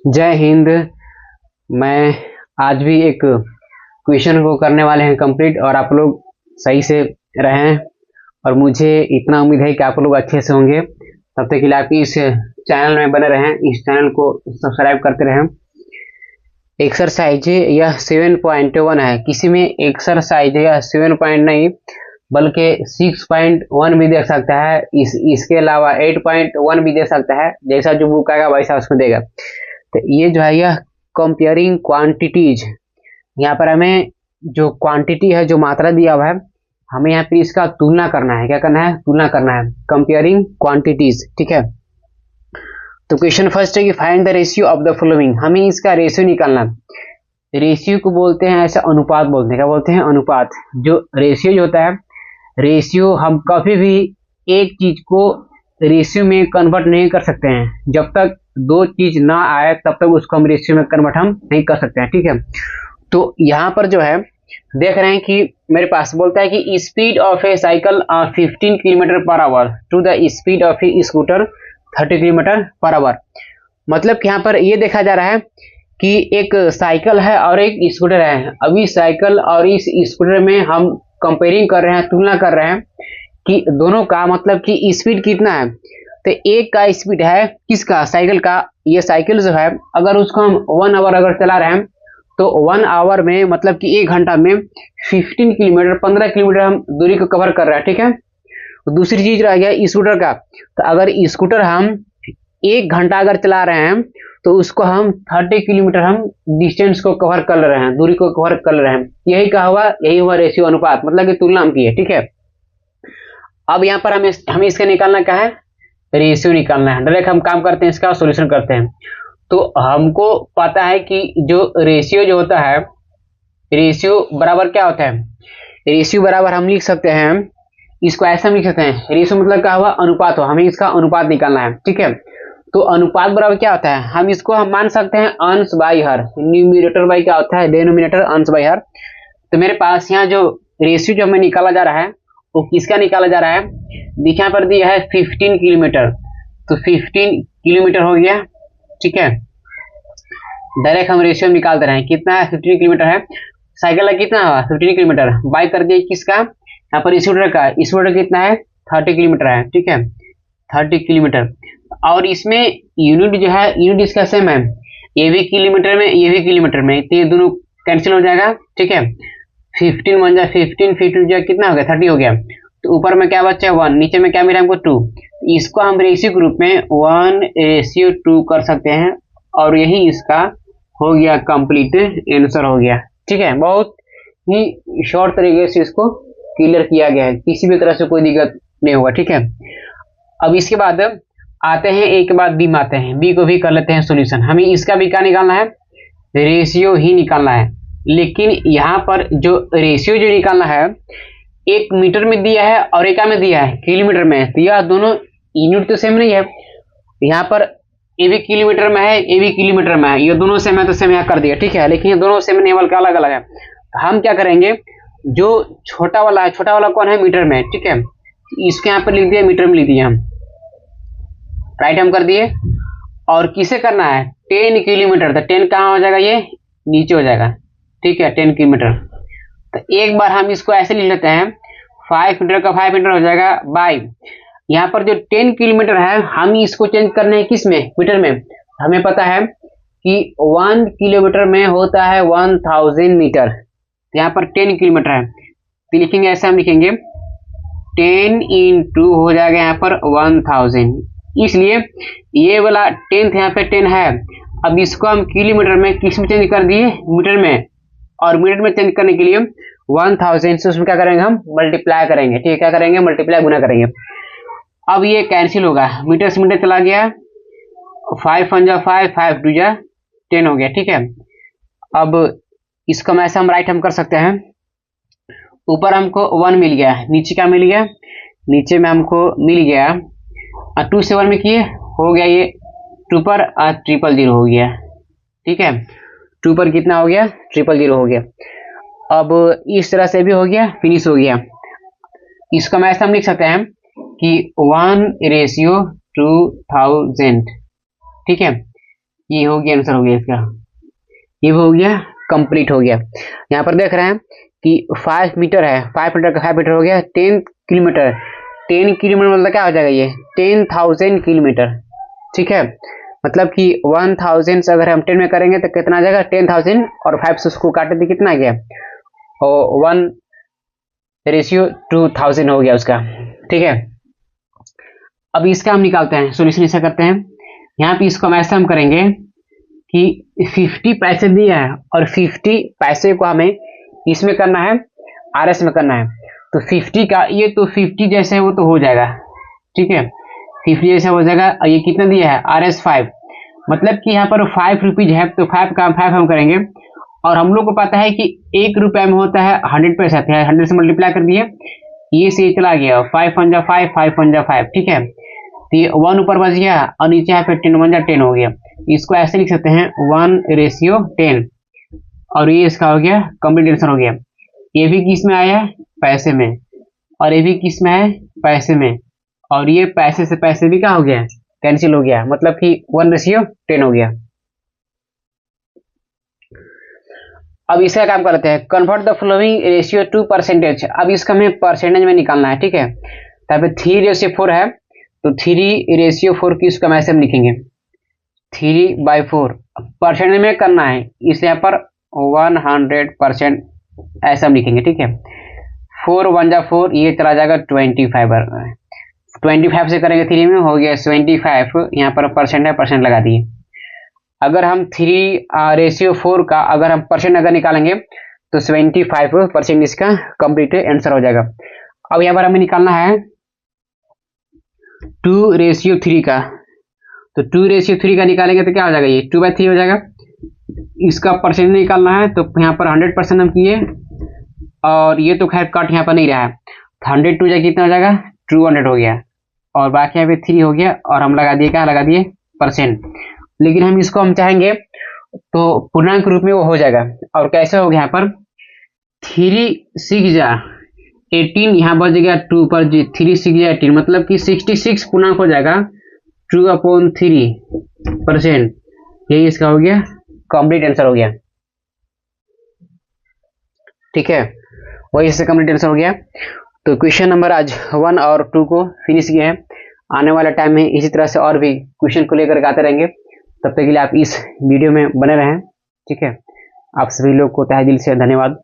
जय हिंद। मैं आज भी एक क्वेश्चन को करने वाले हैं कंप्लीट, और आप लोग सही से रहें। और मुझे इतना उम्मीद है कि आप लोग अच्छे से होंगे। तब तक के लिए आप इस चैनल में बने रहें, इस चैनल को सब्सक्राइब करते रहें। एक्सरसाइज यह 7.1 है। किसी में एक्सरसाइज यह 7 नहीं बल्कि 6.1 भी दे सकता है। इसके अलावा 8.1 भी दे सकता है। जैसा जो बुक आएगा वैसा उसमें देगा। तो ये जो है यह कंपेयरिंग क्वांटिटीज, यहाँ पर हमें जो क्वांटिटी है, जो मात्रा दिया हुआ है, हमें यहाँ पर इसका तुलना करना है। क्या करना है? तुलना करना है। कंपेयरिंग क्वांटिटीज, ठीक है। तो क्वेश्चन फर्स्ट है कि find the ratio of the following. हमें इसका रेशियो निकालना है। रेशियो को बोलते हैं, ऐसा अनुपात बोलते हैं। क्या बोलते हैं? अनुपात। जो रेशियो जो होता है, रेशियो हम कभी भी एक चीज को रेशियो में कन्वर्ट नहीं कर सकते हैं। जब तक दो चीज ना आए तब तक उसको हम रेशियो में कन्वर्ट हम नहीं कर सकते हैं, ठीक है। तो यहाँ पर जो है देख रहे हैं कि मेरे पास बोलता है कि speed of a cycle 15 kilometre per hour to the speed of a scooter 30 kilometre per hour. मतलब कि यहाँ पर ये देखा जा रहा है कि एक साइकिल है और एक स्कूटर है। अभी साइकिल और इस स्कूटर में हम कंपेयरिंग कर रहे हैं, तुलना कर रहे हैं कि दोनों का मतलब कि स्पीड कितना है। तो एक का स्पीड है किसका? साइकिल का। ये साइकिल जो है अगर उसको हम 1 आवर अगर चला रहे हैं तो 1 आवर में मतलब कि 1 घंटा में 15 किलोमीटर 15 किलोमीटर हम दूरी को कवर कर रहे हैं, ठीक है। दूसरी चीज रह गया स्कूटर का। तो अगर स्कूटर हम 1 घंटा अगर चला रहे हैं तो उसको हम 30 किलोमीटर हम डिस्टेंस को कवर कर रहे हैं, दूरी को कवर कर रहे हैं। यही कहा हुआ, यही हुआ रेशियो, अनुपात, मतलब कि तुलना हम की है, ठीक है। अब यहाँ पर हमें इसका निकालना क्या है? रेशियो निकालना है। डायरेक्ट हम काम करते हैं, इसका सॉल्यूशन करते हैं। तो हमको पता है कि जो रेशियो जो होता है, रेशियो बराबर क्या होता है? रेशियो बराबर हम लिख सकते हैं, इसको ऐसा हम लिख सकते हैं। रेशियो मतलब क्या हुआ? अनुपात हो। हमें इसका अनुपात निकालना है, ठीक है। तो अनुपात बराबर क्या होता है? हम मान सकते हैं अंश बाई हर। न्यूमरेटर बाई क्या होता है? डिनोमिनेटर, अंश बाई हर। तो मेरे पास यहाँ जो रेशियो जो हमें निकाला जा रहा है वो किसका निकाला जा रहा है? देखिए यहाँ पर दिया है 15 किलोमीटर। तो 15 किलोमीटर हो गया, ठीक है। डायरेक्ट हम रेशियो निकाल दे रहे हैं। कितना है? 15 किलोमीटर है। साइकिल का कितना हुआ? 15 किलोमीटर बाई कर दिए किसका? यहाँ पर स्कूटर का। स्कूटर कितना है? 30 किलोमीटर है, ठीक है। 30 किलोमीटर। और इसमें यूनिट जो है, यूनिट इसका सेम है। ये भी किलोमीटर में, ये भी किलोमीटर में, तो ये दोनों कैंसिल हो जाएगा, ठीक है। 15 बन जाए 15, 15 जो कितना हो गया? 30 हो गया। तो ऊपर में क्या बचा? 1। नीचे में क्या मिला हमको? 2। इसको हम रेशियो के रूप में 1:2 कर सकते हैं। और यही इसका हो गया कंप्लीट आंसर हो गया, ठीक है। बहुत ही शॉर्ट तरीके से इसको क्लियर किया गया है, किसी भी तरह से कोई दिक्कत नहीं होगा, ठीक है। अब इसके बाद आते हैं, एक के बाद बी में आते हैं। बी को भी कर लेते हैं सॉल्यूशन। हमें इसका भी क्या निकालना है? रेशियो ही निकालना है। लेकिन यहाँ पर जो रेशियो जो निकालना है, एक मीटर में दिया है और एक में दिया है किलोमीटर में। तो यह दोनों यूनिट तो सेम नहीं है। यहाँ पर ये भी किलोमीटर में है, ये भी किलोमीटर में है। ये दोनों सेम है तो सेम यहाँ कर दिया, ठीक है। लेकिन ये दोनों सेम नहीं बल्कि अलग अलग है। हम क्या करेंगे? जो छोटा वाला है, छोटा वाला कौन है? मीटर में, ठीक है। इसके यहाँ पर लिख दिया, मीटर में लिख दिया हम, राइट हम कर दिए। और किसे करना है? 10 किलोमीटर। तो 10 कहाँ हो जाएगा? ये नीचे हो जाएगा, ठीक है। 10 किलोमीटर। तो एक बार हम इसको ऐसे लिख लेते हैं, 5 मीटर का 5 मीटर हो जाएगा बाई। यहाँ पर जो 10 किलोमीटर है, हम इसको चेंज करना है किस में? मीटर में। हमें पता है कि 1 किलोमीटर में होता है 1000 मीटर। तो यहाँ पर 10 किलोमीटर है तो लिखेंगे ऐसे, हम लिखेंगे 10 इंटू हो जाएगा यहाँ पर 1000। इसलिए ये वाला 10th यहाँ पे 10 है। अब इसको हम किलोमीटर में किस में चेंज कर दिए? मीटर में। और मीटर में चेंज करने के लिए 1000 से उसमें क्या करेंगे? हम मल्टीप्लाई करेंगे, ठीक है। क्या करेंगे? मल्टीप्लाई, गुना करेंगे। अब ये कैंसिल होगा, मीटर से मीटर चला गया। 5 1 जा 5, 5 2 जा 10 हो गया, ठीक है। अब इसको हम ऐसा राइट हम कर सकते हैं। ऊपर हमको 1 मिल गया, नीचे क्या मिल गया? नीचे में हमको मिल गया 2 से 1 में किए हो गया ये 2 पर 000 हो गया, ठीक है। 2 पर कितना हो गया? 000 हो गया। अब इस तरह से भी हो गया, फिनिश हो गया। इसको मैं ऐसा हम लिख सकते हैं कि 1:2000, ठीक है। ये हो गया, आंसर हो गया इसका, ये हो गया, कंप्लीट हो गया। यहाँ पर देख रहे हैं कि 5 मीटर है, 5 मीटर का 5 मीटर हो गया 10 किलोमीटर। 10 किलोमीटर मतलब क्या हो जाएगा, ये 10,000 किलोमीटर। ठीक है, मतलब कि 1000 से अगर हम 10 में करेंगे तो कितना आ जाएगा 10,000, और 5 से उसको काटे तो कितना आ गया, और 1:2000 हो गया उसका। ठीक है, अब इसका हम निकालते हैं, सोल्यूशन ऐसा करते हैं। यहाँ पे इसको हम ऐसा हम करेंगे कि 50 पैसे दिए हैं और 50 पैसे को हमें इसमें करना है, RS में करना है। तो 50 का ये तो 50 जैसे है वो तो हो जाएगा। ठीक है, 50 जैसे हो जाएगा। और ये कितना दिया है, RS 5, मतलब कि यहाँ पर 5 रुपीज है, तो 5 का 5 हम करेंगे। और हम लोग को पता है कि 1 रुपया में होता है 100 पैसा, 100 से मल्टीप्लाई कर दिए, ये से चला गया 5 पंजा 5, 5 पंजा 5। ठीक है, तो ये 1 ऊपर बच गया और नीचे यहाँ पे 10 पंजा 10 हो गया। इसको ऐसे लिख सकते हैं 1:10, और ये इसका हो गया, कंप्लीट आंसर हो गया। ये भी किस में आया, पैसे में, और ये भी किस में है, पैसे में, और ये पैसे से पैसे भी क्या हो गया, कैंसिल हो गया, मतलब कि 1:10 हो गया। अब इसका काम करते हैं, convert the following ratio two percentage. अब इसका हमें परसेंटेज में निकालना है। ठीक है, यहाँ पे 3:4 है, तो 3:4 की इसको हम ऐसे हम लिखेंगे 3/4, परसेंटेज में करना है, इसलिए यहाँ पर 100% ऐसा हम लिखेंगे। ठीक है, 4 1 जा 4, ये चला जाएगा 25, 25 से करेंगे 3 में हो गया 25, यहाँ पर परसेंट है, परसेंट लगा दिए। अगर हम 3:4 का अगर हम परसेंट अगर निकालेंगे तो 75% इसका कंप्लीट आंसर हो जाएगा। अब यहाँ पर हमें निकालना है 2:3 का, तो 2:3 का निकालेंगे तो क्या हो जाएगा, ये 2/3 हो जाएगा। इसका परसेंट निकालना है, तो यहाँ पर 100% हम किए, और ये तो खैर कट यहाँ पर नहीं रहा है, 100 2 जाए कितना हो जाएगा, 200 हो गया, और बाकी यहाँ पे 3 हो गया, और हम लगा दिए, क्या लगा दिए, परसेंट। लेकिन हम इसको हम चाहेंगे तो पूर्णांक रूप में वो हो जाएगा। और कैसे हो गया, यहाँ पर 3 6 जा 18, यहाँ बच गया 2 पर 3 6 जा 18, मतलब कि 66 पूर्णांक हो जाएगा 2/3%। यही इसका हो गया, कंप्लीट आंसर हो गया। ठीक है, वही इससे कंप्लीट आंसर हो गया। तो क्वेश्चन नंबर आज 1 और 2 को फिनिश किए हैं। आने वाला टाइम में इसी तरह से और भी क्वेश्चन को लेकर आते रहेंगे। तब तक के लिए आप इस वीडियो में बने रहें। ठीक है, आप सभी लोग को तहे दिल से धन्यवाद।